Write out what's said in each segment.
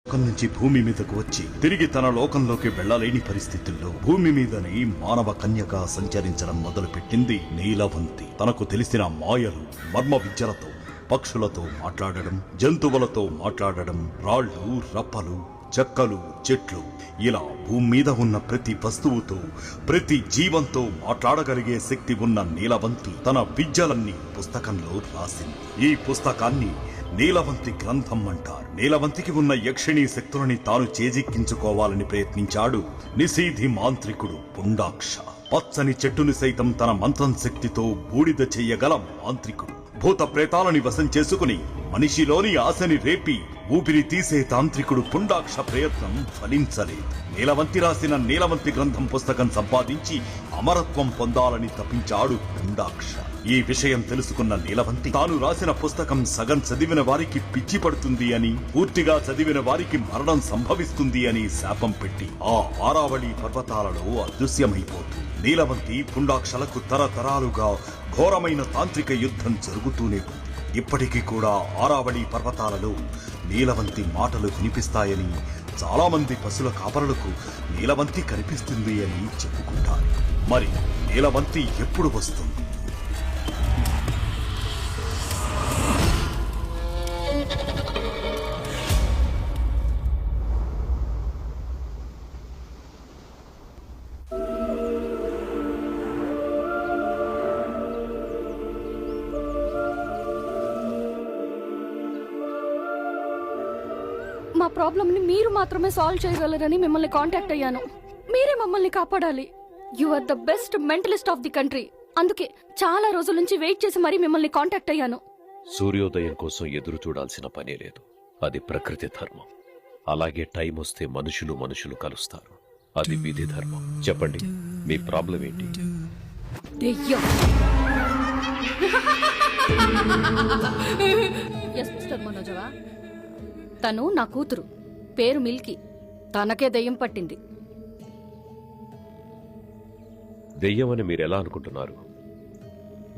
లోకం నుంచి భూమి మీదకు వచ్చి తిరిగి తన లోకంలోకి వెళ్లలేని పరిస్థితుల్లో భూమి మీదనే మానవ కన్యగా సంచరించడం మొదలుపెట్టింది నీలవంతి. తనకు తెలిసిన మాయలు, మర్మ విద్యలతో పక్షులతో మాట్లాడడం, జంతువులతో మాట్లాడడం, రాళ్లు, రప్పలు, చెక్కలు, చెట్లు, ఇలా భూమి మీద ఉన్న ప్రతి వస్తువుతో, ప్రతి జీవంతో మాట్లాడగలిగే శక్తి ఉన్న నీలవంతి తన విద్యలన్నీ పుస్తకంలో రాసింది. ఈ పుస్తకాన్ని నీలవంతి గ్రంథం అంటారు. నీలవంతికి ఉన్న యక్షిణీ శక్తులని తాను చేజిక్కించుకోవాలని ప్రయత్నించాడు నిశీధి మాంత్రికుడు పుండాక్ష. పచ్చని చెట్టుని సైతం తన మంత్రం శక్తితో బూడిద చెయ్యగల మాంత్రికుడు. భూత ప్రేతాలని వశం చేసుకుని మనిషిలోని ఆశని రేపి ఊపిరి తీసే తాంత్రికుడు పుండాక్ష ప్రయత్నం ఫలించలేదు. నీలవంతి రాసిన నీలవంతి గ్రంథం పుస్తకం సంపాదించి అమరత్వం పొందాలని తపించాడు పుండాక్ష. ఈ విషయం తెలుసుకున్న నీలవంతి తాను రాసిన పుస్తకం సగం చదివిన వారికి పిచ్చి పడుతుంది అని, పూర్తిగా చదివిన వారికి మరణం సంభవిస్తుంది అని శాపం పెట్టి ఆ ఆరావళి పర్వతాలలో అదృశ్యమైపోతుంది. నీలవంతి పుండాక్షలకు తరతరాలుగా ఘోరమైన తాంత్రిక యుద్ధం జరుగుతూనే ఉంది. ఇప్పటికీ కూడా ఆరావళి పర్వతాలలో నీలవంతి మాటలు వినిపిస్తాయని, చాలా మంది పశువుల కాపరులకు నీలవంతి కనిపిస్తుంది అని చెప్పుకుంటారు. మరి నీలవంతి ఎప్పుడు వస్తుంది? మా ప్రాబ్లమ్ ని మీరు మాత్రమే సాల్వ్ చేయగలరని మిమ్మల్ని కాంటాక్ట్ అయ్యాను. మీరే మమ్మల్ని కాపాడాలి. You are the best mentalist of the country. అందుకే చాలా రోజుల నుంచి వెయిట్ చేసి మరీ మిమ్మల్ని కాంటాక్ట్ అయ్యాను. సూర్యోదయం కోసం ఎదురు చూడాల్సిన పనే లేదు. అది ప్రకృతి ధర్మం. అలాగే టైం వస్తే మనుషులు కలుస్తారు. అది విధి ధర్మం. చెప్పండి, మీ ప్రాబ్లం ఏంటి? దెయ్యం. ఎస్ మిస్టర్ మనోజవా, తను నా కూతురు, పేరు మిల్కీ. తనకే దెయ్యం పట్టింది. దెయ్యం అని మీరెలా అనుకుంటున్నారు?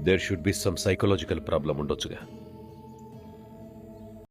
There should be some psychological problem ఉండొచ్చుగా.